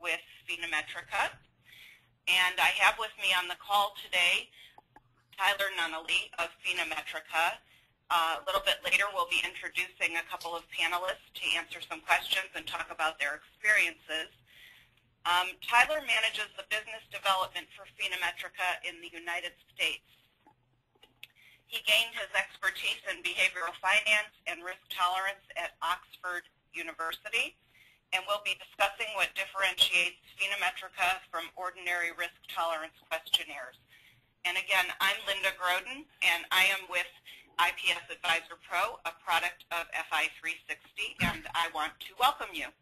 with FinaMetrica. And I have with me on the call today Tyler Nunnally of FinaMetrica. A little bit later we'll be introducing a couple of panelists to answer some questions and talk about their experiences. Tyler manages the business development for FinaMetrica in the United States. He gained his expertise in behavioral finance and risk tolerance at Oxford University, and we'll be discussing what differentiates FinaMetrica from ordinary risk tolerance questionnaires. And again, I'm Linda Groden, and I am with IPS AdvisorPro, a product of FI360, and I want to welcome you.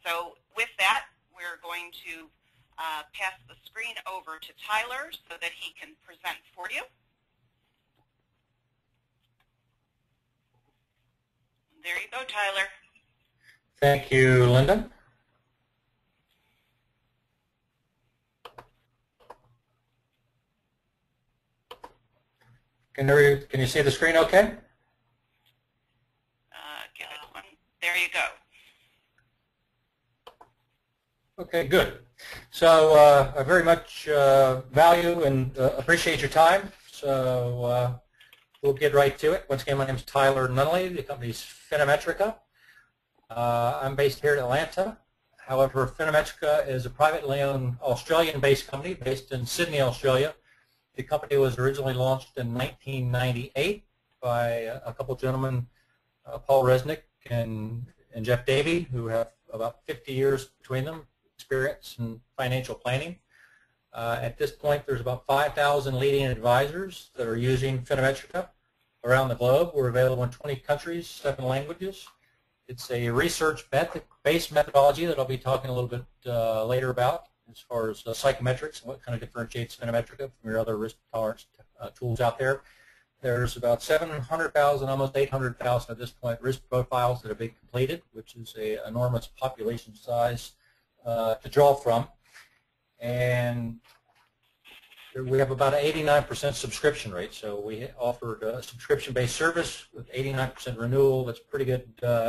So with that, we're going to pass the screen over to Tyler so that he can present for you. There you go, Tyler. Thank you, Linda. Can you see the screen okay? Get it one. There you go. Okay, good. So I very much value and appreciate your time. So we'll get right to it. Once again, my name is Tyler Nunnally. The company's FinaMetrica. I'm based here in Atlanta. However, FinaMetrica is a privately owned Australian-based company based in Sydney, Australia. The company was originally launched in 1998 by a couple gentlemen, Paul Resnick and Jeff Davey, who have about 50 years between them, experience in financial planning. At this point, there's about 5,000 leading advisors that are using FinaMetrica around the globe. We're available in 20 countries, 7 languages. It's a research-based methodology that I'll be talking a little bit later about as far as psychometrics and what kind of differentiates FinaMetrica from your other risk tolerance tools out there. There's about 700,000, almost 800,000 at this point, risk profiles that have been completed, which is an enormous population size to draw from. And we have about an 89% subscription rate. So we offered a subscription-based service with 89% renewal. That's a pretty good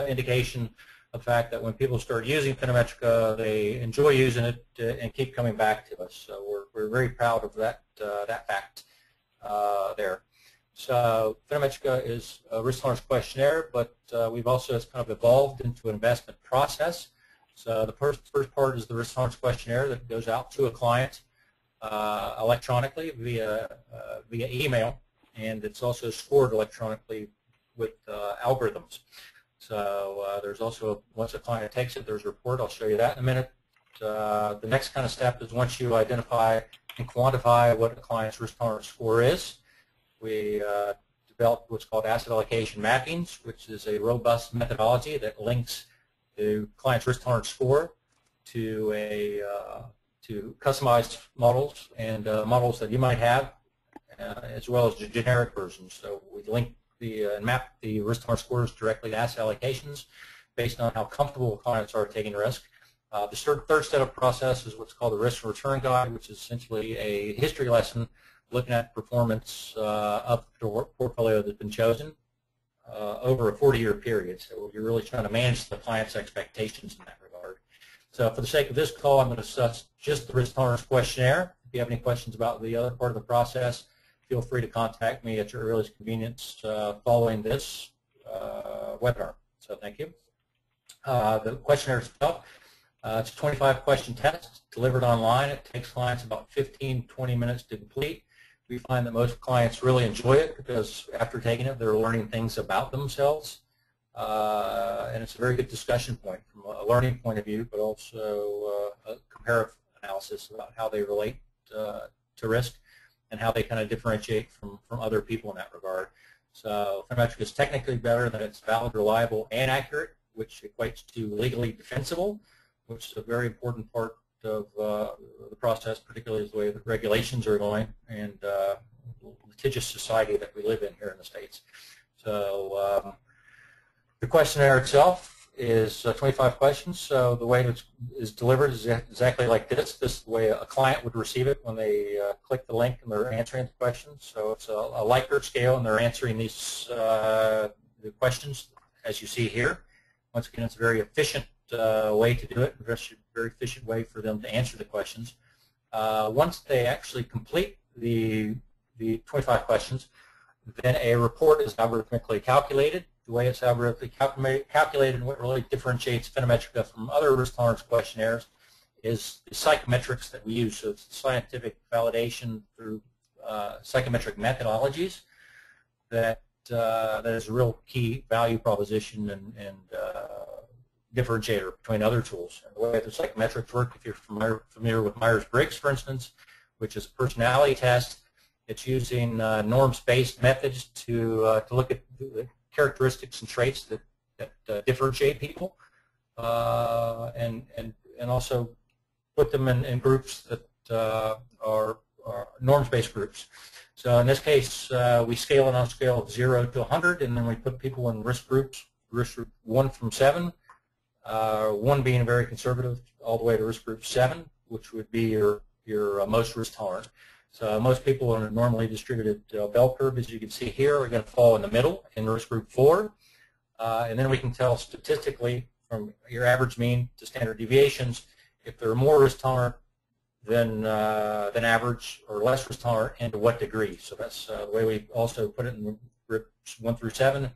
indication of the fact that when people start using FinaMetrica, they enjoy using it and keep coming back to us. So we're very proud of that fact there. So FinaMetrica is a risk tolerance questionnaire, but we've also kind of evolved into an investment process. So the first part is the risk tolerance questionnaire that goes out to a client electronically via email, and it's also scored electronically with algorithms. So there's also, once a client takes it, there's a report. I'll show you that in a minute. The next kind of step is once you identify and quantify what a client's risk tolerance score is, we developed what's called asset allocation mappings, which is a robust methodology that links the client's risk tolerance score to to customized models and models that you might have, as well as the generic versions. So we link and map the risk tolerance scores directly to asset allocations based on how comfortable clients are taking risk. The third step of process is what's called the risk and return guide, which is essentially a history lesson looking at performance of the portfolio that's been chosen over a 40-year period. So you're really trying to manage the client's expectations in that regard. So for the sake of this call, I'm going to discuss just the risk tolerance questionnaire. If you have any questions about the other part of the process, feel free to contact me at your earliest convenience following this webinar. So thank you. The questionnaire itself, it's a 25-question test delivered online. It takes clients about 15-20 minutes to complete. We find that most clients really enjoy it because after taking it, they're learning things about themselves. And it's a very good discussion point from a learning point of view, but also a comparative analysis about how they relate to risk and how they kind of differentiate from other people in that regard. So FinaMetrica is technically better than it's valid, reliable, and accurate, which equates to legally defensible, which is a very important part of the process, particularly as the way the regulations are going and the litigious society that we live in here in the States. So the questionnaire itself is 25 questions. So the way it is delivered is exactly like this. This is the way a client would receive it when they click the link and they're answering the questions. So it's a Likert scale, and they're answering these the questions as you see here. Once again, it's a very efficient way to do it, very efficient way for them to answer the questions. Once they actually complete the 25 questions, then a report is algorithmically calculated. The way it's algorithmically calculated and what really differentiates FinaMetrica from other risk tolerance questionnaires is the psychometrics that we use. So it's scientific validation through psychometric methodologies that is a real key value proposition and differentiator between other tools. And the way the psychometrics work, if you're familiar with Myers-Briggs, for instance, which is a personality test, it's using norms-based methods to look at the characteristics and traits that differentiate people, and also put them in groups that are norms-based groups. So in this case, we scale it on a scale of 0 to 100, and then we put people in risk groups, risk group 1 from 7, 1 being very conservative, all the way to risk group 7, which would be your most risk tolerant. So most people in a normally distributed bell curve, as you can see here, are going to fall in the middle in risk group 4. And then we can tell statistically from your average mean to standard deviations if they're more risk tolerant than average or less risk tolerant and to what degree. So that's the way we also put it in groups 1 through 7,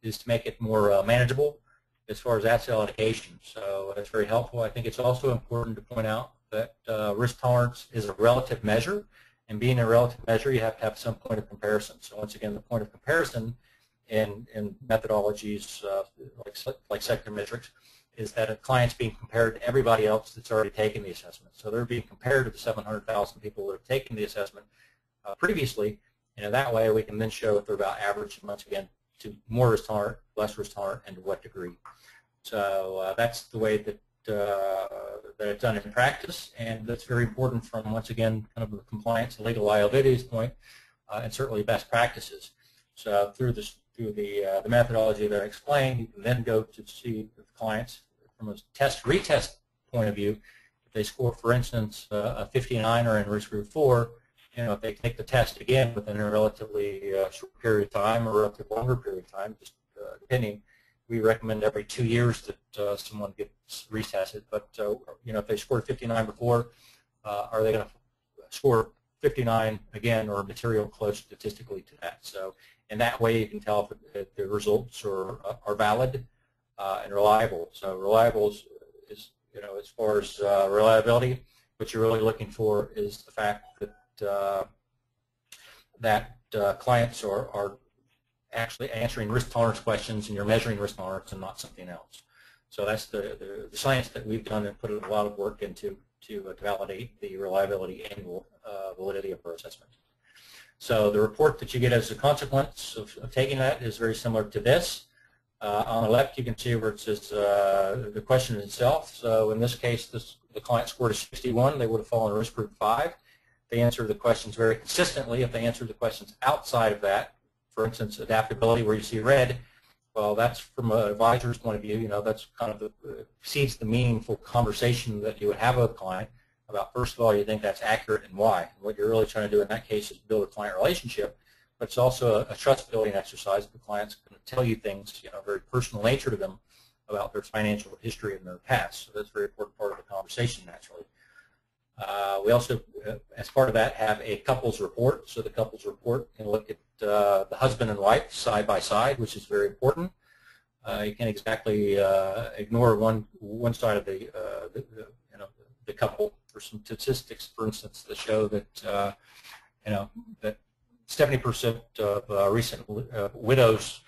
is to make it more manageable as far as asset allocation. So that's very helpful. I think it's also important to point out that risk tolerance is a relative measure, and being a relative measure, you have to have some point of comparison. So once again, the point of comparison in methodologies like psychometrics is that a client's being compared to everybody else that's already taken the assessment. So they're being compared to the 700,000 people that have taken the assessment previously, and in that way we can then show if they're about average, and once again, to more risk tolerant, less risk tolerant, and to what degree. So that's the way that that it's done in practice, and that's very important from, once again, kind of the compliance and legal liabilities point, and certainly best practices. So through the methodology that I explained, you can then go to see the clients from a test-retest point of view. If they score, for instance, a 59 or in risk group 4, if they take the test again within a relatively short period of time or a relatively longer period of time, just depending. We recommend every 2 years that someone gets retested. But if they scored 59 before, are they going to score 59 again or material close statistically to that? So in that way, you can tell if the results are valid and reliable. So reliable is as far as reliability, what you're really looking for is the fact that clients are actually answering risk tolerance questions, and you're measuring risk tolerance and not something else. So that's the science that we've done and put a lot of work into to validate the reliability and validity of our assessment. So the report that you get as a consequence of taking that is very similar to this. On the left, you can see where it says the question itself. So in this case, the client scored a 61. They would have fallen in risk group 5. They answered the questions very consistently. If they answered the questions outside of that, for instance, adaptability, where you see red, well, that's from an advisor's point of view. That's kind of exceeds the meaningful conversation that you would have with a client about, first of all, you think that's accurate and why. And what you're really trying to do in that case is build a client relationship, but it's also a trust-building exercise. The client's going to tell you things, very personal nature to them about their financial history and their past. So that's a very important part of the conversation, naturally. We also, as part of that, have a couples report. So the couples report can look at the husband and wife side by side, which is very important. You can't exactly ignore one side of the couple. There's some statistics, for instance, that show that that 70% of recent widows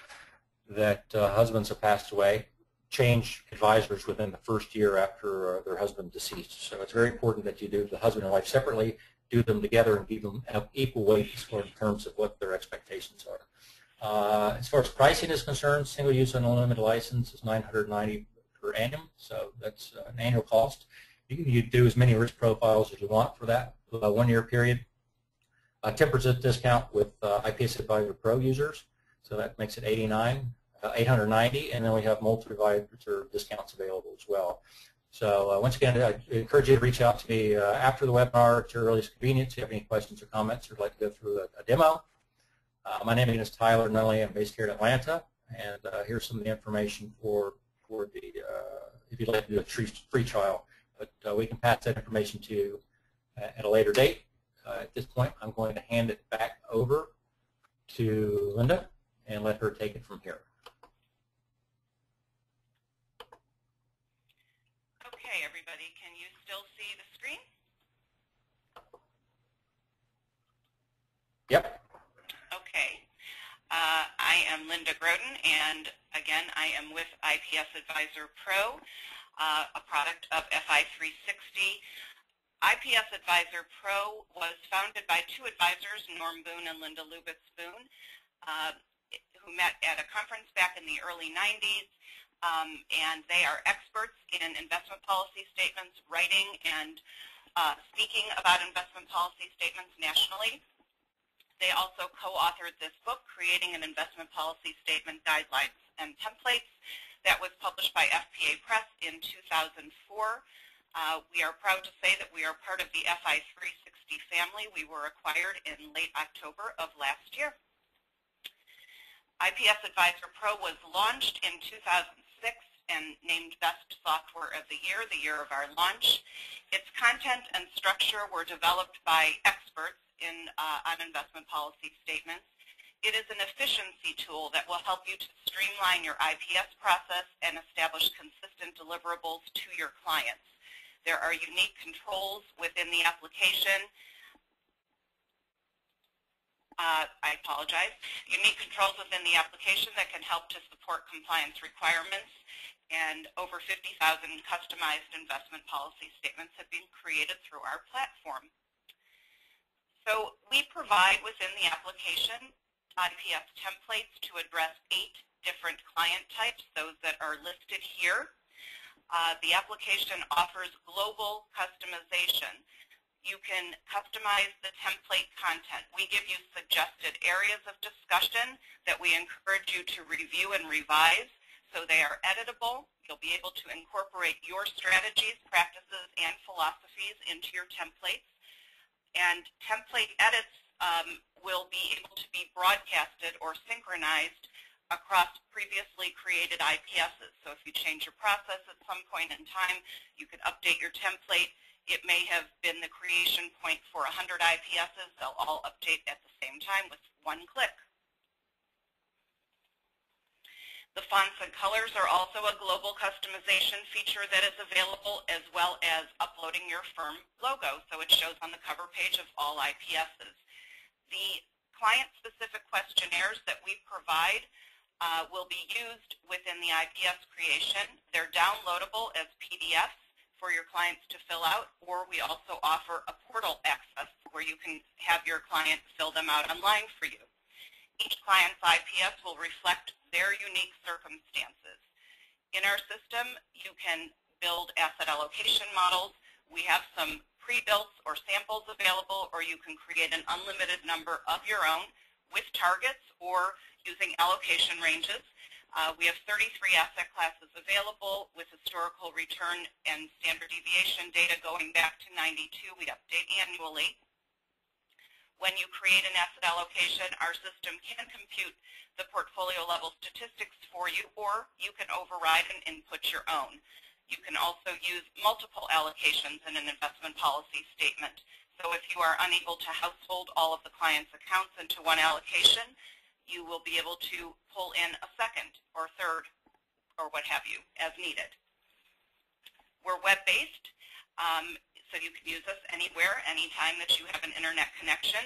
that husbands have passed away change advisors within the first year after their husband deceased. So it's very important that you do the husband and wife separately, do them together, and give them equal weight in terms of what their expectations are. As far as pricing is concerned, single-use and unlimited license is $990 per annum, so that's an annual cost. You do as many risk profiles as you want for that 1-year period. 10% discount with IPS AdvisorPro users, so that makes it $890, and then we have multi-advisor discounts available as well. So once again, I encourage you to reach out to me after the webinar at your earliest convenience. If you have any questions or comments, or would like to go through a demo. My name is Tyler Nunley. I'm based here in Atlanta, and here's some of the information for the if you'd like to do a free trial. But we can pass that information to you at a later date. At this point, I'm going to hand it back over to Linda and let her take it from here. Okay, everybody, can you still see the screen? Yep. Okay. I am Linda Groden, and again, I am with IPS AdvisorPro, a product of FI360. IPS AdvisorPro was founded by two advisors, Norm Boone and Linda Lubitz-Boone, who met at a conference back in the early 90s, and they are experts in investment policy statements, writing and speaking about investment policy statements nationally. They also co-authored this book, Creating an Investment Policy Statement Guidelines and Templates, that was published by FPA Press in 2004. We are proud to say that we are part of the FI360 family. We were acquired in late October of last year. IPS AdvisorPro was launched in 2006 and named Best Software of the year of our launch. Its content and structure were developed by experts on investment policy statements. It is an efficiency tool that will help you to streamline your IPS process and establish consistent deliverables to your clients. There are unique controls within the application. Unique controls within the application that can help to support compliance requirements, and over 50,000 customized investment policy statements have been created through our platform. So we provide within the application IPS templates to address 8 different client types, those that are listed here. The application offers global customization. You can customize the template content. We give you suggested areas of discussion that we encourage you to review and revise, so they are editable. You'll be able to incorporate your strategies, practices, and philosophies into your templates. And template edits will be able to be broadcasted or synchronized across previously created IPSs. So if you change your process at some point in time, you can update your template. It may have been the creation point for 100 IPSs. They'll all update at the same time with one click. The fonts and colors are also a global customization feature that is available, as well as uploading your firm logo, so it shows on the cover page of all IPSs. The client-specific questionnaires that we provide will be used within the IPS creation. They're downloadable as PDFs for your clients to fill out, or we also offer a portal access where you can have your client fill them out online for you. Each client's IPS will reflect their unique circumstances. In our system, you can build asset allocation models. We have some pre-built or samples available, or you can create an unlimited number of your own with targets or using allocation ranges. We have 33 asset classes available with historical return and standard deviation data going back to 92. We update annually. When you create an asset allocation, our system can compute the portfolio level statistics for you, or you can override and input your own. You can also use multiple allocations in an investment policy statement. So if you are unable to household all of the client's accounts into one allocation, you will be able to pull in a second or third or what have you as needed. We're web-based. So you can use us anywhere, anytime that you have an internet connection.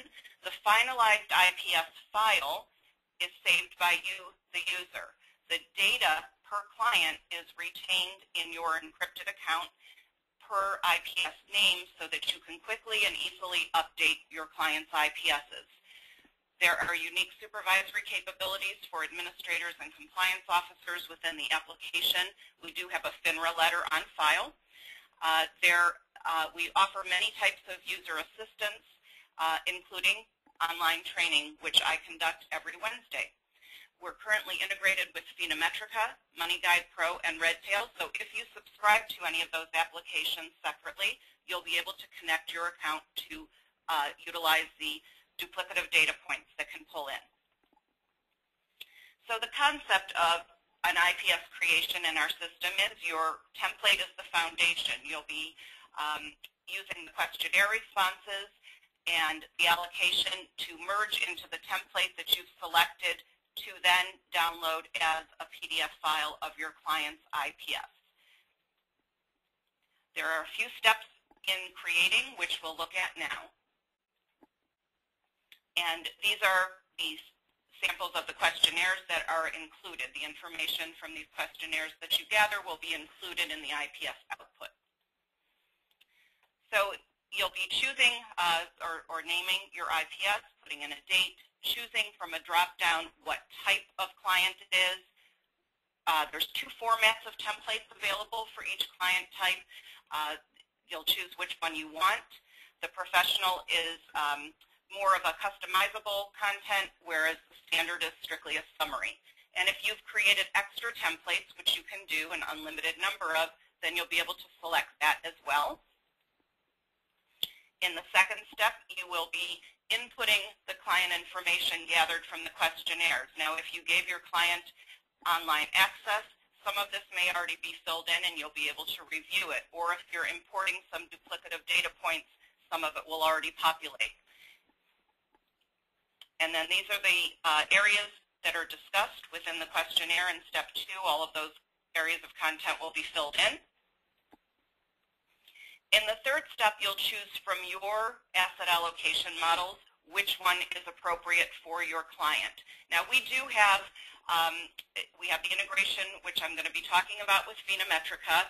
The finalized IPS file is saved by you, the user. The data per client is retained in your encrypted account per IPS name so that you can quickly and easily update your client's IPSs. There are unique supervisory capabilities for administrators and compliance officers within the application. We do have a FINRA letter on file. We offer many types of user assistance, including online training, which I conduct every Wednesday. We're currently integrated with FinaMetrica, MoneyGuide Pro, and Redtail, so if you subscribe to any of those applications separately, you'll be able to connect your account to utilize the duplicative data points that can pull in. So the concept of an IPS creation in our system is your template is the foundation. You'll be using the questionnaire responses and the allocation to merge into the template that you've selected to then download as a PDF file of your client's IPS. There are a few steps in creating, which we'll look at now. And these are the samples of the questionnaires that are included. The information from these questionnaires that you gather will be included in the IPS output. So you'll be choosing or naming your IPS, putting in a date, choosing from a drop-down what type of client it is. There's two formats of templates available for each client type. You'll choose which one you want. The professional is more of a customizable content, whereas the standard is strictly a summary. And if you've created extra templates, which you can do an unlimited number of, then you'll be able to select that as well. In the second step, you will be inputting the client information gathered from the questionnaires. Now, if you gave your client online access, some of this may already be filled in and you'll be able to review it. Or if you're importing some duplicative data points, some of it will already populate. And then these are the areas that are discussed within the questionnaire in step 2. All of those areas of content will be filled in. In the third step, you'll choose from your asset allocation models which one is appropriate for your client. Now, we do have the integration, which I'm going to be talking about with FinaMetrica,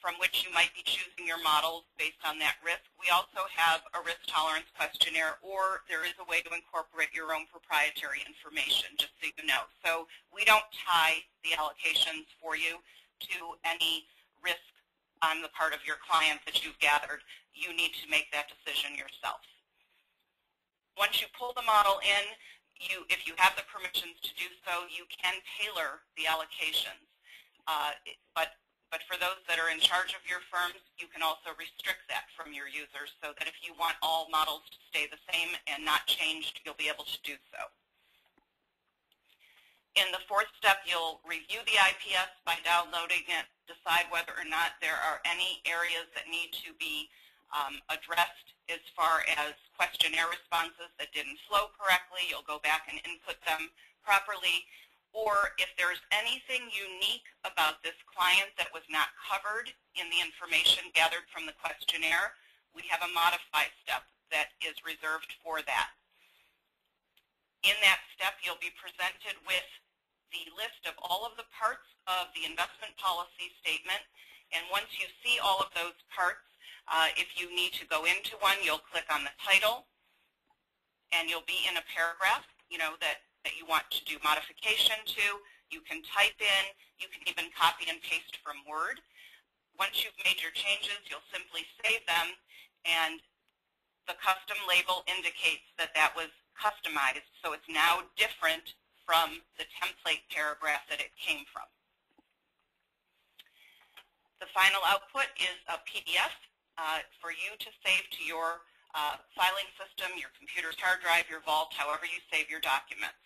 from which you might be choosing your models based on that risk. We also have a risk tolerance questionnaire, or there is a way to incorporate your own proprietary information, just so you know. So we don't tie the allocations for you to any risk on the part of your client that you've gathered. You need to make that decision yourself. Once you pull the model in, if you have the permissions to do so, you can tailor the allocations. But for those that are in charge of your firms, you can also restrict that from your users so that if you want all models to stay the same and not changed, you'll be able to do so. In the fourth step, you'll review the IPS by downloading it, decide whether or not there are any areas that need to be addressed as far as questionnaire responses that didn't flow correctly. You'll go back and input them properly. Or if there's anything unique about this client that was not covered in the information gathered from the questionnaire, we have a modify step that is reserved for that. In that step, you'll be presented with the list of all of the parts of the investment policy statement. And once you see all of those parts, if you need to go into one, you'll click on the title, and you'll be in a paragraph, that you want to do modification to. You can type in, you can even copy and paste from Word. Once you've made your changes, you'll simply save them, and the custom label indicates that that was customized, so it's now different from the template paragraph that it came from. The final output is a PDF for you to save to your filing system, your computer's hard drive, your vault, however you save your documents.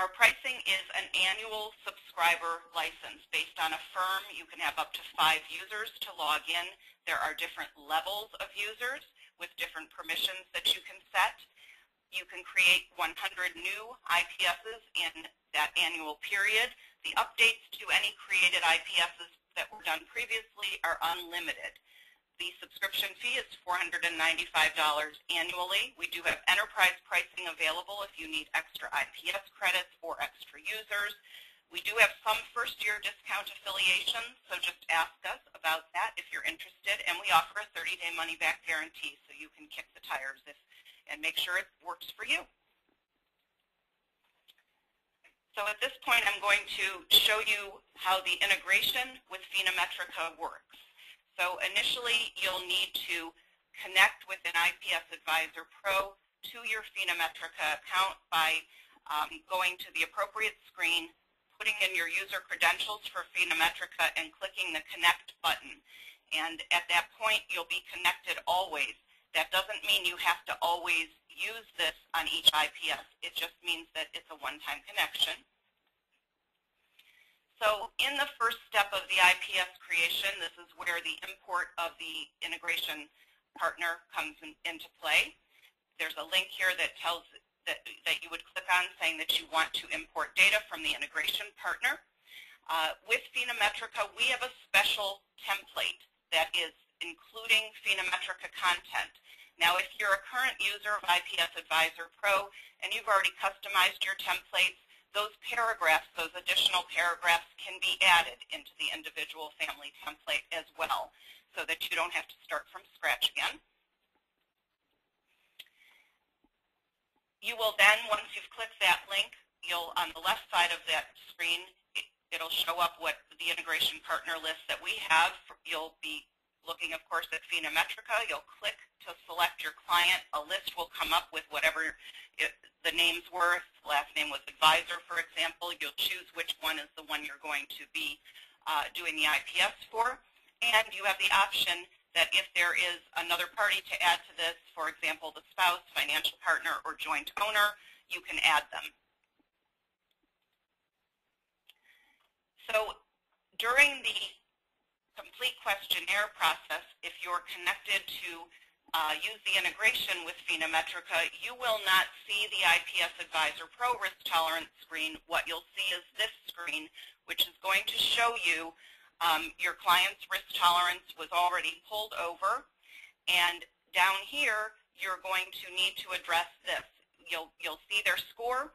Our pricing is an annual subscriber license. Based on a firm, you can have up to 5 users to log in. There are different levels of users with different permissions that you can set. You can create 100 new IPSs in that annual period. The updates to any created IPSs that were done previously are unlimited. The subscription fee is $495 annually. We do have enterprise pricing available if you need extra IPS credits or extra users. We do have some first-year discount affiliations, so just ask us about that if you're interested. And we offer a 30-day money-back guarantee, so you can kick the tires and make sure it works for you. So at this point, I'm going to show you how the integration with FinaMetrica works. So initially, you'll need to connect with an IPS AdvisorPro to your FinaMetrica account by going to the appropriate screen, putting in your user credentials for FinaMetrica, and clicking the Connect button. And at that point, you'll be connected always. That doesn't mean you have to always use this on each IPS. It just means that it's a one-time connection. So in the first step of the IPS creation, this is where the import of the integration partner comes into play. There's a link here that tells that you would click on saying that you want to import data from the integration partner. With FinaMetrica, we have a special template that is including FinaMetrica content. Now, if you're a current user of IPS Advisor Pro and you've already customized your templates, those paragraphs, those additional paragraphs can be added into the individual family template as well, so that you don't have to start from scratch again. You will then, once you've clicked that link, you'll, on the left side of that screen, it'll show up what the integration partner list that we have. You'll be looking, of course, at FinaMetrica. You'll click to select your client. A list will come up with whatever the names were. If the last name was Advisor, for example. You'll choose which one is the one you're going to be doing the IPS for. And you have the option that if there is another party to add to this, for example, the spouse, financial partner, or joint owner, you can add them. So during the complete questionnaire process, if you're connected to use the integration with FinaMetrica, you will not see the IPS Advisor Pro risk tolerance screen. What you'll see is this screen, which is going to show you your client's risk tolerance was already pulled over, and down here you're going to need to address this. You'll see their score,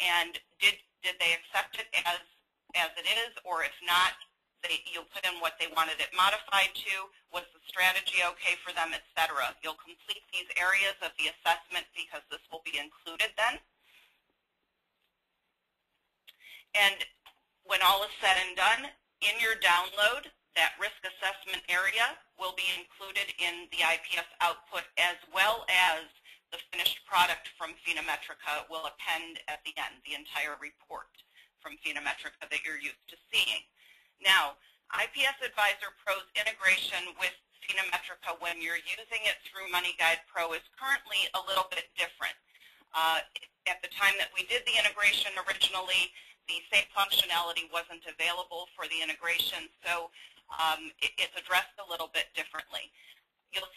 and did they accept it as it is, or if not, you'll put in what they wanted it modified to, was the strategy okay for them, etc. You'll complete these areas of the assessment because this will be included then. And when all is said and done, in your download, that risk assessment area will be included in the IPS output, as well as the finished product from FinaMetrica will append at the end, the entire report from FinaMetrica that you're used to seeing. Now, IPS Advisor Pro's integration with FinaMetrica when you're using it through MoneyGuide Pro is currently a little bit different. At the time that we did the integration originally, the same functionality wasn't available for the integration, so it's addressed a little bit differently. You'll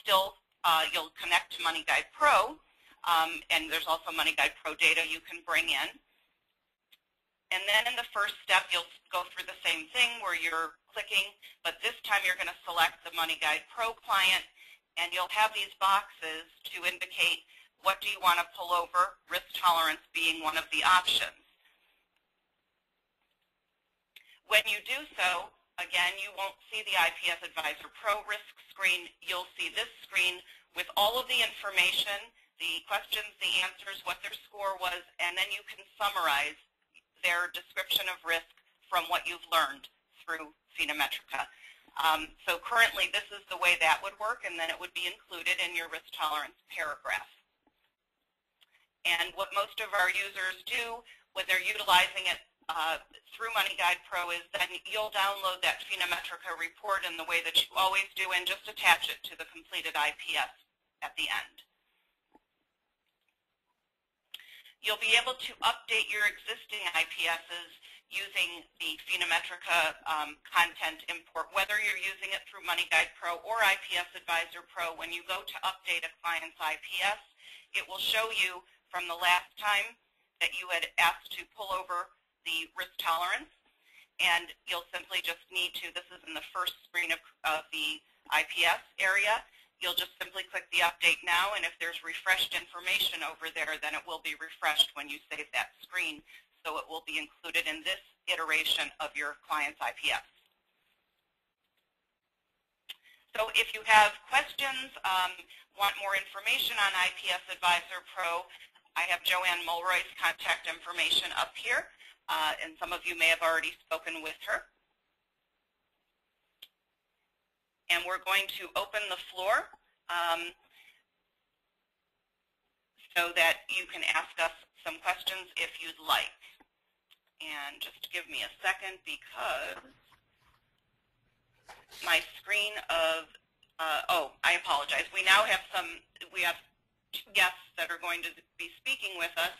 connect to MoneyGuide Pro, and there's also MoneyGuide Pro data you can bring in. And then in the first step, you'll go through the same thing where you're clicking, but this time you're going to select the MoneyGuide Pro client, and you'll have these boxes to indicate what do you want to pull over, risk tolerance being one of the options. When you do so, again, you won't see the IPS Advisor Pro risk screen. You'll see this screen with all of the information, the questions, the answers, what their score was, and then you can summarize their description of risk from what you've learned through FinaMetrica. So currently this is the way that would work, and then it would be included in your risk tolerance paragraph. And what most of our users do when they're utilizing it through MoneyGuide Pro is then you'll download that FinaMetrica report in the way that you always do and just attach it to the completed IPS at the end. You'll be able to update your existing IPSs using the FinaMetrica content import, whether you're using it through MoneyGuide Pro or IPS Advisor Pro. When you go to update a client's IPS, it will show you from the last time that you had asked to pull over the risk tolerance, and you'll simply just need to, this is in the first screen of the IPS area, you'll just simply click the update now, and if there's refreshed information over there, then it will be refreshed when you save that screen, so it will be included in this iteration of your client's IPS. So if you have questions, want more information on IPS Advisor Pro, I have Joanne Mulroy's contact information up here, and some of you may have already spoken with her. And we're going to open the floor so that you can ask us some questions if you'd like. And just give me a second because my screen of, oh, I apologize. We now have we have two guests that are going to be speaking with us,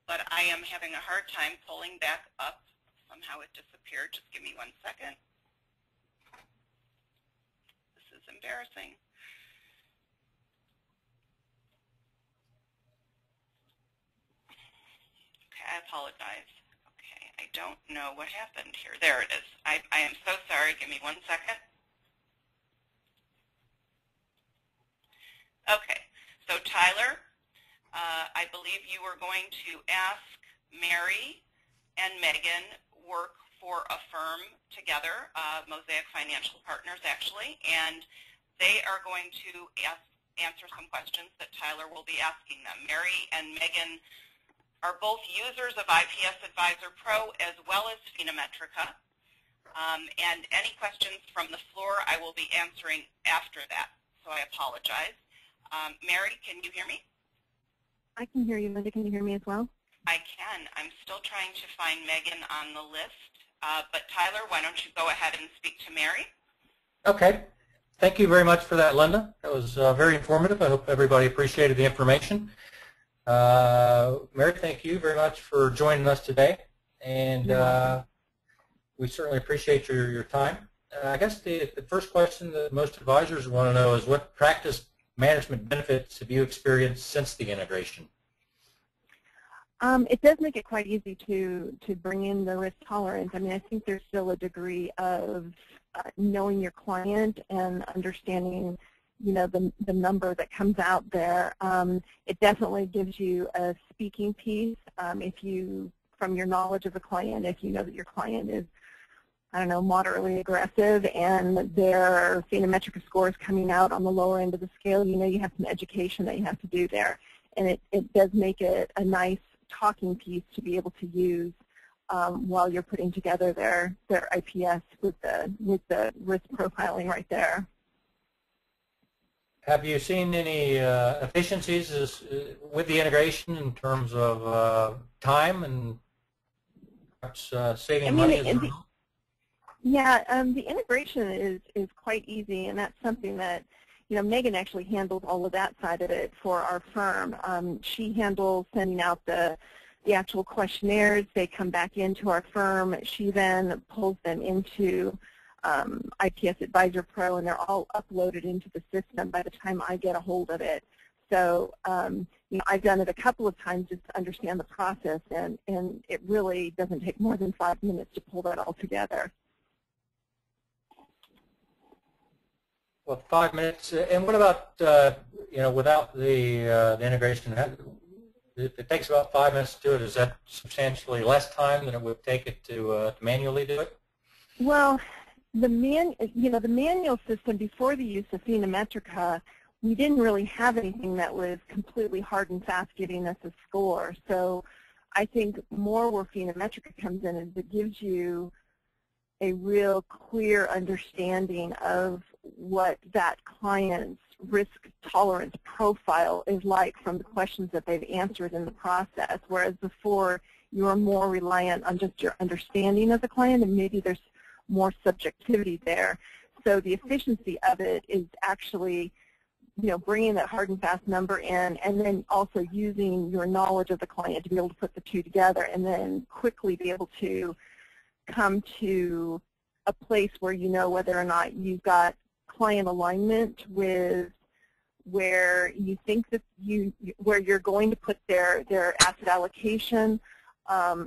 but I am having a hard time pulling back up Somehow it disappeared. Just give me 1 second. This is embarrassing. Okay, I apologize. Okay, I don't know what happened here. There it is. I am so sorry. Give me 1 second. Okay, so Tyler, I believe you were going to ask Mary and Megan work for a firm together, Mosaic Financial Partners actually, and they are going to answer some questions that Tyler will be asking them. Mary and Megan are both users of IPS AdvisorPro as well as FinaMetrica, and any questions from the floor I will be answering after that, so I apologize. Mary, can you hear me? I can hear you. Linda, can you hear me as well? I can. I'm still trying to find Megan on the list. But Tyler, why don't you go ahead and speak to Mary? Okay. Thank you very much for that, Linda. That was very informative. I hope everybody appreciated the information. Mary, thank you very much for joining us today. And we certainly appreciate your time. I guess the first question that most advisors want to know is what practice management benefits have you experienced since the integration? It does make it quite easy to bring in the risk tolerance. I mean, I think there's still a degree of knowing your client and understanding, you know, the number that comes out there. It definitely gives you a speaking piece. If you, from your knowledge of the client, if you know that your client is, I don't know, moderately aggressive and their FinaMetrica score is coming out on the lower end of the scale, you know you have some education that you have to do there. And it does make it a nice talking piece to be able to use while you're putting together their IPS with the risk profiling right there. Have you seen any efficiencies with the integration in terms of time and perhaps saving money as well? Yeah, the integration is quite easy, and that's something that, you know, Megan actually handles all of that side of it for our firm. She handles sending out the actual questionnaires. They come back into our firm. She then pulls them into IPS AdvisorPro, and they're all uploaded into the system by the time I get a hold of it. So, you know, I've done it a couple of times just to understand the process, and it really doesn't take more than 5 minutes to pull that all together. Well, 5 minutes. And what about, you know, without the integration? It takes about 5 minutes to do it. Is that substantially less time than it would take it to manually do it? Well, the manual system before the use of FinaMetrica, we didn't really have anything that was completely hard and fast giving us a score. So I think more where FinaMetrica comes in is it gives you a real clear understanding of what that client's risk tolerance profile is like from the questions that they've answered in the process, whereas before you are more reliant on just your understanding of the client, and maybe there's more subjectivity there. So the efficiency of it is actually, you know, bringing that hard and fast number in, and then also using your knowledge of the client to be able to put the two together, and then quickly be able to come to a place where you know whether or not you've got client alignment with where you think that where you're going to put their asset allocation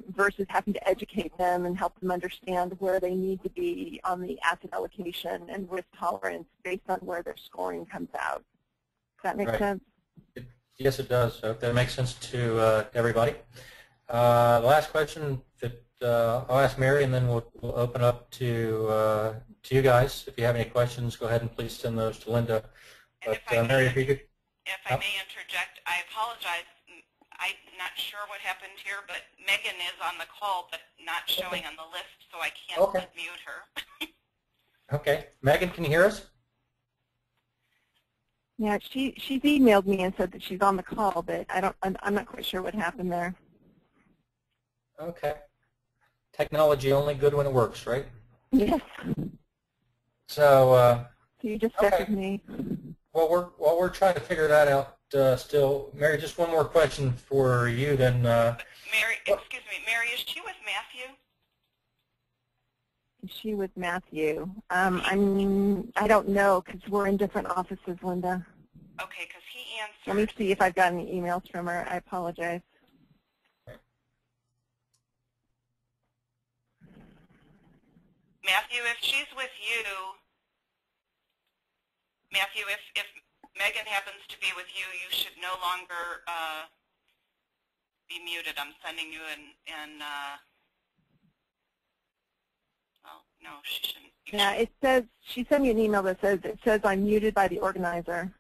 versus having to educate them and help them understand where they need to be on the asset allocation and risk tolerance based on where their scoring comes out. Does that make sense? Yes, it does. So that makes sense to everybody. The last question that I'll ask Mary, and then we'll open up to you guys. If you have any questions, go ahead and please send those to Linda. But Mary, if you could. If I may interject, I apologize. I'm not sure what happened here, but Megan is on the call but not showing on the list, so I can't unmute her. Okay. Megan, can you hear us? Yeah, she's emailed me and said that she's on the call, but I'm not quite sure what happened there. Okay. Technology only good when it works, right? Yes. So you just stuck with me. Well, we're trying to figure that out still. Mary, just one more question for you then. Mary, excuse me, Mary, is she with Matthew? she with Matthew? I don't know because we're in different offices, Linda. Okay, because he answered. Let me see if I've got any emails from her. I apologize. Matthew, if she's with you, Matthew, if Megan happens to be with you, you should no longer be muted. I'm sending you well, no, she shouldn't. Yeah, it says, she sent me an email that says, it says I'm muted by the organizer.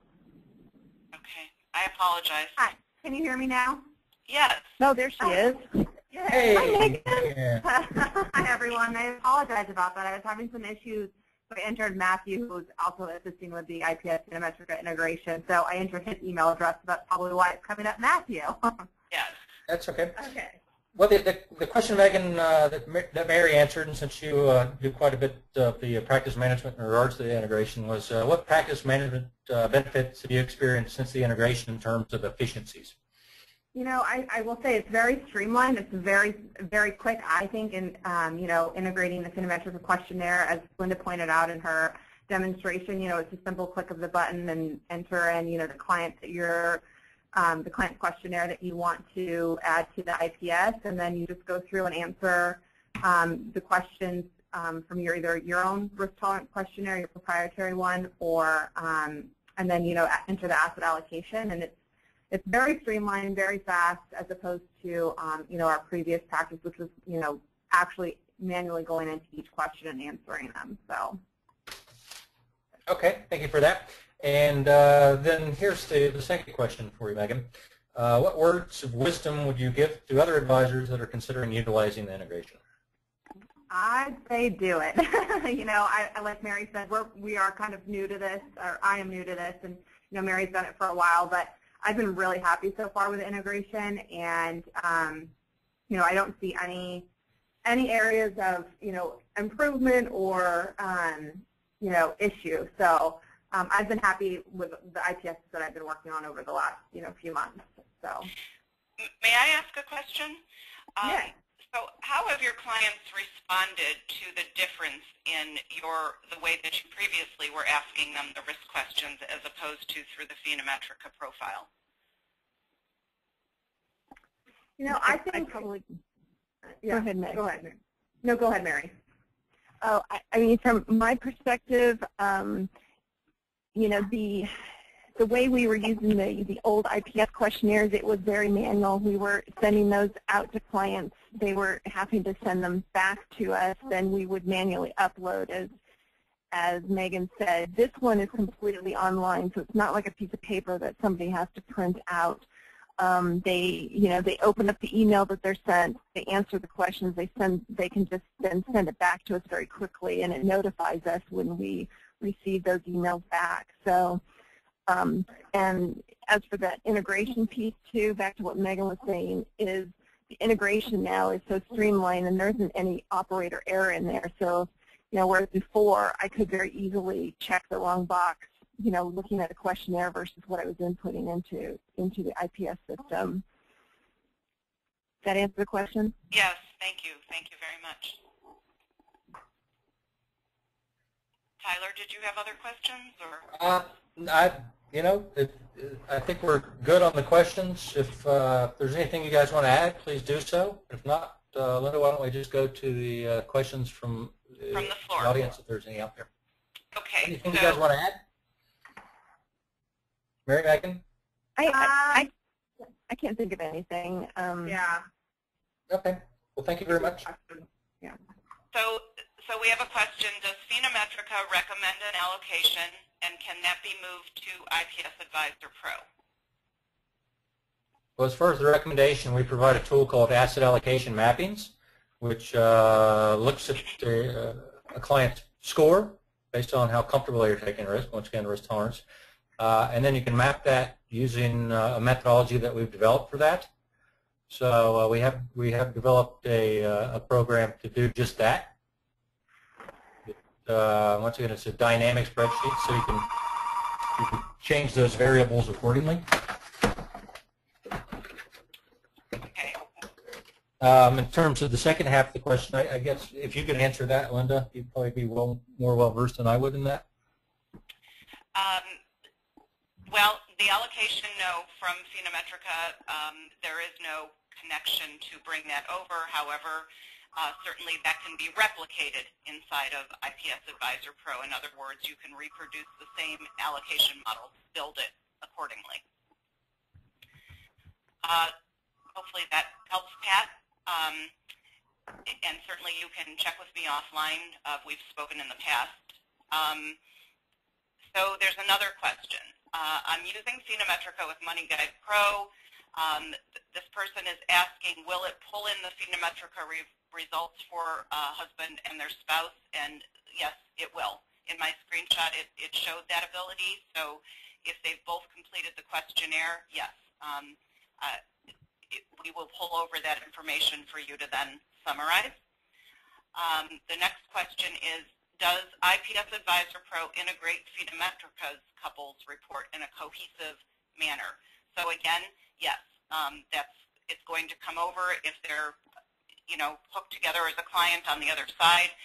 Okay, I apologize. Hi, can you hear me now? Yes. No, there she is. Hey. Hi, Megan. Yeah. Hi, everyone. I apologize about that. I was having some issues. So I entered Matthew, who's also assisting with the IPS FinaMetrica integration. So I entered his email address. So that's probably why it's coming up Matthew. Yes. That's okay. Okay. Well, the question, Megan, that Mary answered, and since you do quite a bit of the practice management in regards to the integration, was what practice management benefits have you experienced since the integration in terms of efficiencies? You know, I will say it's very streamlined. It's very, very quick, I think, in, you know, integrating the FinaMetrica questionnaire. As Linda pointed out in her demonstration, you know, it's a simple click of the button and enter in, you know, the client that you're, the client questionnaire that you want to add to the IPS, and then you just go through and answer the questions from either your own risk tolerant questionnaire, your proprietary one, or, and then, you know, enter the asset allocation, and it's very streamlined, very fast, as opposed to, you know, our previous practice, which was, you know, actually manually going into each question and answering them. So. Okay, thank you for that. And then here's the second question for you, Megan. What words of wisdom would you give to other advisors that are considering utilizing the integration? I'd say do it. You know, I like Mary said, we are kind of new to this, or I am new to this, and, you know, Mary's done it for a while, but I've been really happy so far with the integration, and you know, I don't see any areas of, you know, improvement or you know, issue. So I've been happy with the IPS that I've been working on over the last, you know, few months. So. May I ask a question? Yeah. So how have your clients responded to the difference in the way that you previously were asking them the risk questions as opposed to through the FinaMetrica profile? You know, I think probably. Yeah. Go ahead, Meg. Go ahead, Mary. No, go ahead, Mary. Oh, I mean, from my perspective, you know, the way we were using the old IPS questionnaires, it was very manual. We were sending those out to clients. They were having to send them back to us, then we would manually upload, as Megan said. This one is completely online, so it's not like a piece of paper that somebody has to print out. They open up the email that they're sent, they answer the questions, they can just then send it back to us very quickly, and it notifies us when we receive those emails back. So, and as for that integration piece too, back to what Megan was saying, is the integration now is so streamlined, and there isn't any operator error in there. So, you know, whereas before I could very easily check the wrong box, you know, looking at a questionnaire versus what I was inputting into the IPS system. Does that answer the question? Yes, thank you. Thank you very much. Tyler, did you have other questions? Or? I think we're good on the questions. If there's anything you guys want to add, please do so. If not, Linda, why don't we just go to the questions from the floor. The audience, if there's any out there. Okay. Anything you guys want to add? Mary, Megan? I can't think of anything. Yeah. Okay. Well, thank you very much. Yeah. So we have a question. Does FinaMetrica recommend an allocation, and can that be moved to IPS AdvisorPro? Well, as far as the recommendation, we provide a tool called Asset Allocation Mappings, which looks at a client's score based on how comfortable they're taking risk, once again, risk tolerance. And then you can map that using a methodology that we've developed for that. So we have developed a program to do just that. Once again, it's a dynamic spreadsheet, so you can change those variables accordingly. Okay. In terms of the second half of the question, I guess if you could answer that, Linda, you'd probably be more well-versed than I would in that. Well, the allocation, no, from FinaMetrica, there is no connection to bring that over. However, certainly that can be replicated inside of IPS Advisor Pro. In other words, you can reproduce the same allocation model, build it accordingly. Hopefully that helps, Pat. And certainly you can check with me offline. We've spoken in the past. So there's another question. I'm using FinaMetrica with MoneyGuide Pro. This person is asking, will it pull in the FinaMetrica results for husband and their spouse? And yes, it will. In my screenshot, it showed that ability. So if they've both completed the questionnaire, yes. We will pull over that information for you to then summarize. The next question is, does IPS Advisor Pro integrate FinaMetrica's couples report in a cohesive manner? So again, yes, it's going to come over if they're hooked together as a client on the other side.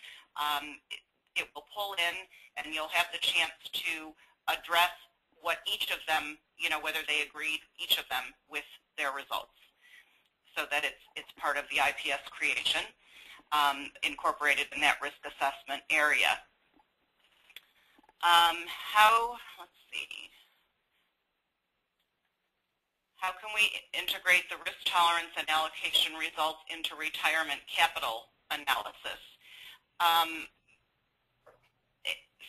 It will pull in, and you'll have the chance to address what each of them, whether they agreed, each of them, with their results, so that it's part of the IPS creation, incorporated in that risk assessment area. Let's see. How can we integrate the risk tolerance and allocation results into retirement capital analysis?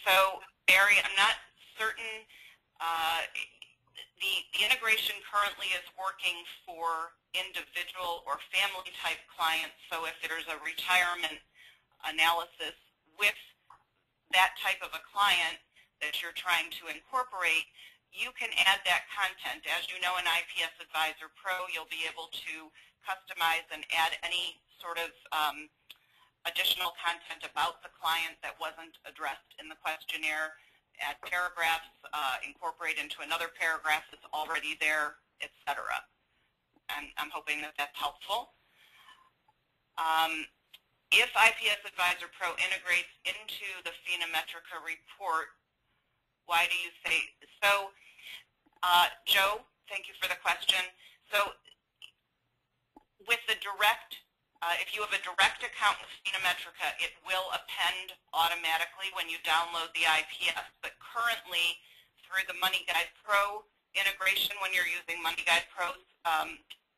So, Barry, I'm not certain. The integration currently is working for individual or family type clients. So if there's a retirement analysis with that type of a client that you're trying to incorporate, you can add that content. As you know, in IPS Advisor Pro, you'll be able to customize and add any sort of additional content about the client that wasn't addressed in the questionnaire, add paragraphs, incorporate into another paragraph that's already there, etc. And I'm hoping that that's helpful. If IPS Advisor Pro integrates into the FinaMetrica report, why do you say so? Joe, thank you for the question. So with the direct, if you have a direct account with FinaMetrica, it will append automatically when you download the IPS. But currently, through the MoneyGuide Pro integration, when you're using MoneyGuide Pro's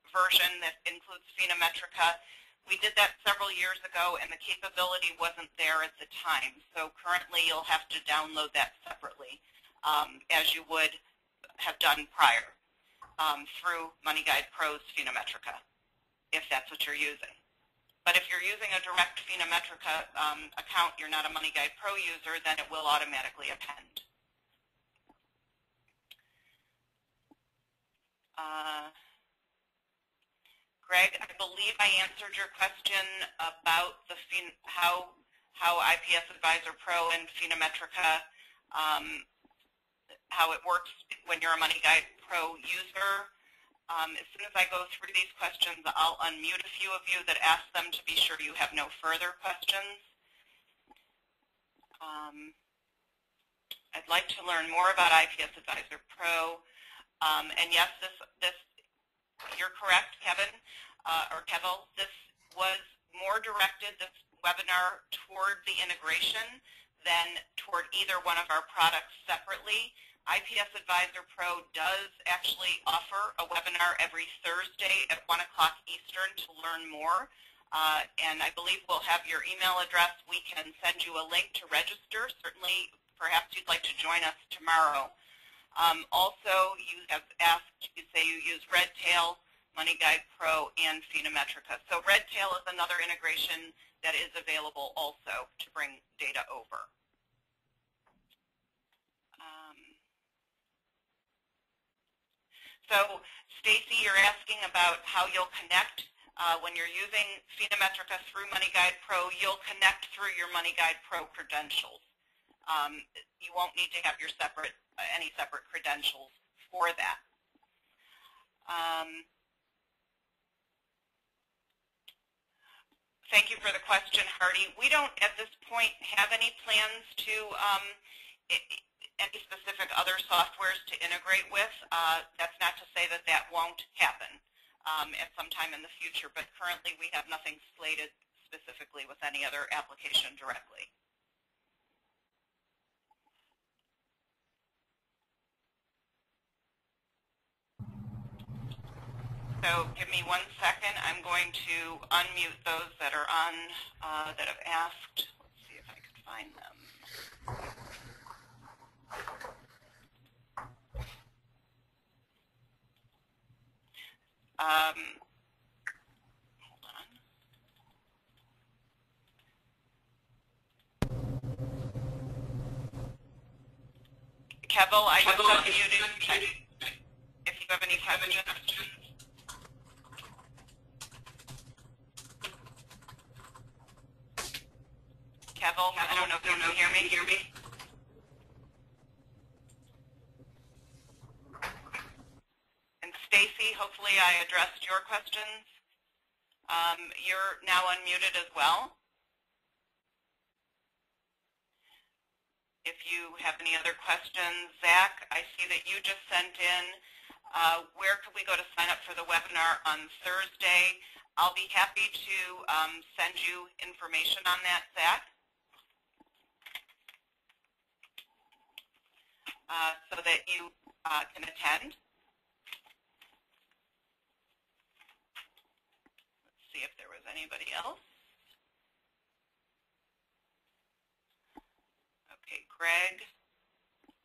version that includes FinaMetrica, we did that several years ago, and the capability wasn't there at the time. So currently, you'll have to download that separately, as you would have done prior, through MoneyGuide Pro's FinaMetrica, if that's what you're using. But if you're using a direct FinaMetrica account, you're not a MoneyGuide Pro user, then it will automatically append. Greg, I believe I answered your question about the how IPS Advisor Pro and FinaMetrica, how it works when you're a MoneyGuide Pro user. As soon as I go through these questions, I'll unmute a few of you that ask them to be sure you have no further questions. I'd like to learn more about IPS Advisor Pro. And yes, you're correct, Kevin, or Kevel. This was more directed, this webinar, toward the integration than toward either one of our products separately. IPS Advisor Pro does actually offer a webinar every Thursday at 1 o'clock Eastern to learn more. And I believe we'll have your email address. We can send you a link to register. Certainly, perhaps you'd like to join us tomorrow. Also, you have asked, you say you use Redtail, MoneyGuide Pro, and FinaMetrica. So Redtail is another integration that is available also to bring data over. So Stacy, you're asking about how you'll connect. When you're using FinaMetrica through MoneyGuide Pro, you'll connect through your MoneyGuide Pro credentials. You won't need to have your any separate credentials for that. Thank you for the question, Hardy. We don't at this point have any plans to any specific other softwares to integrate with. That's not to say that that won't happen at some time in the future, but currently we have nothing slated specifically with any other application directly. So give me 1 second. I'm going to unmute those that are on, that have asked. Let's see if I can find them. Hold on. Kevel, I just unmuted. If you have any questions. Kevel, I don't know if you can hear me. And Stacy, hopefully I addressed your questions. You're now unmuted as well. If you have any other questions, Zach, I see that you just sent in, where could we go to sign up for the webinar on Thursday? I'll be happy to send you information on that, Zach, so that you can attend. Let's see if there was anybody else. Okay, Greg,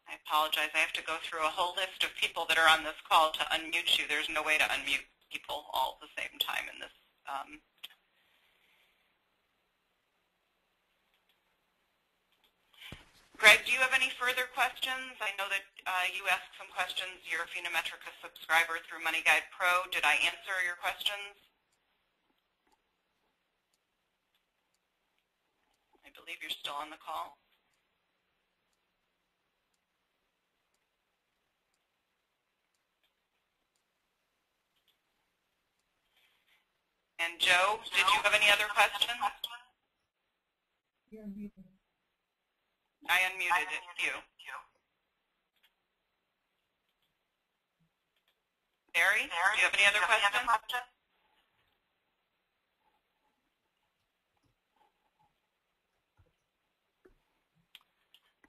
I apologize. I have to go through a whole list of people that are on this call to unmute you. There's no way to unmute people all at the same time in this. Greg, do you have any further questions? I know that you asked some questions. You're a FinaMetrica subscriber through Money Guide Pro. Did I answer your questions? I believe you're still on the call. And Joe, did you have any other questions? I unmuted you. Barry, do you have any other questions?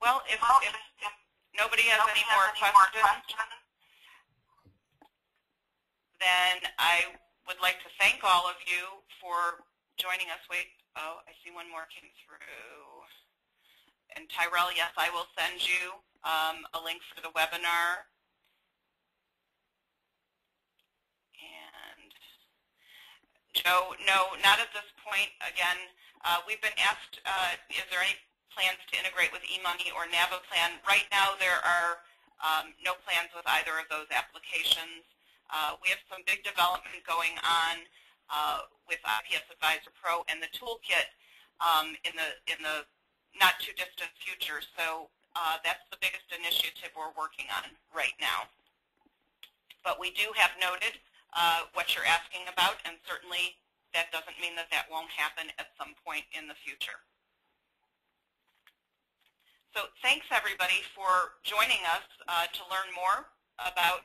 Well, if nobody has any more questions, then I would like to thank all of you for joining us. Wait, oh, I see one more came through. And Tyrell, yes, I will send you a link for the webinar. And Joe, no, not at this point. Again, we've been asked, is there any plans to integrate with eMoney or NaviPlan? Right now, there are no plans with either of those applications. We have some big development going on with IPS AdvisorPro and the toolkit in the not too distant future. So that's the biggest initiative we're working on right now. But we do have noted what you're asking about, and certainly that doesn't mean that that won't happen at some point in the future. So thanks everybody for joining us to learn more about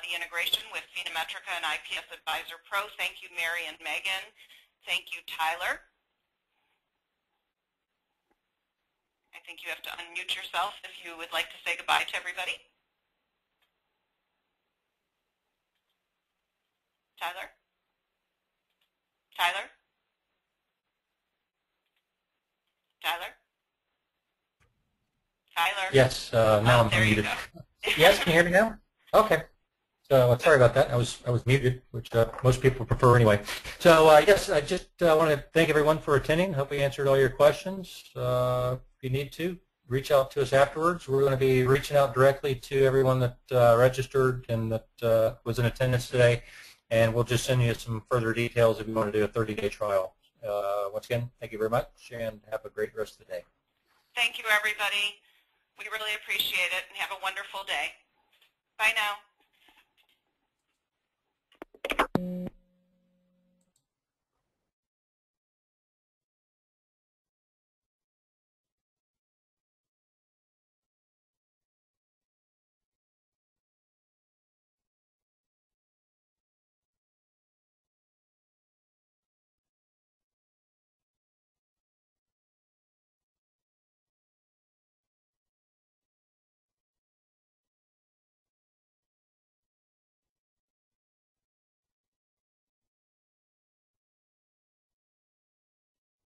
the integration with FinaMetrica and IPS AdvisorPro. Thank you, Mary and Megan. Thank you, Tyler. I think you have to unmute yourself if you would like to say goodbye to everybody. Tyler? Tyler? Tyler? Tyler? Yes, now I'm unmuted. Yes, can you hear me now? Okay. So sorry about that. I was muted, which most people prefer anyway. So yes, I just want to thank everyone for attending. Hope we answered all your questions. If you need to, reach out to us afterwards. We're going to be reaching out directly to everyone that registered and that was in attendance today, and we'll just send you some further details if you want to do a 30-day trial. Once again, thank you very much, and have a great rest of the day. Thank you, everybody. We really appreciate it, and have a wonderful day. Bye now.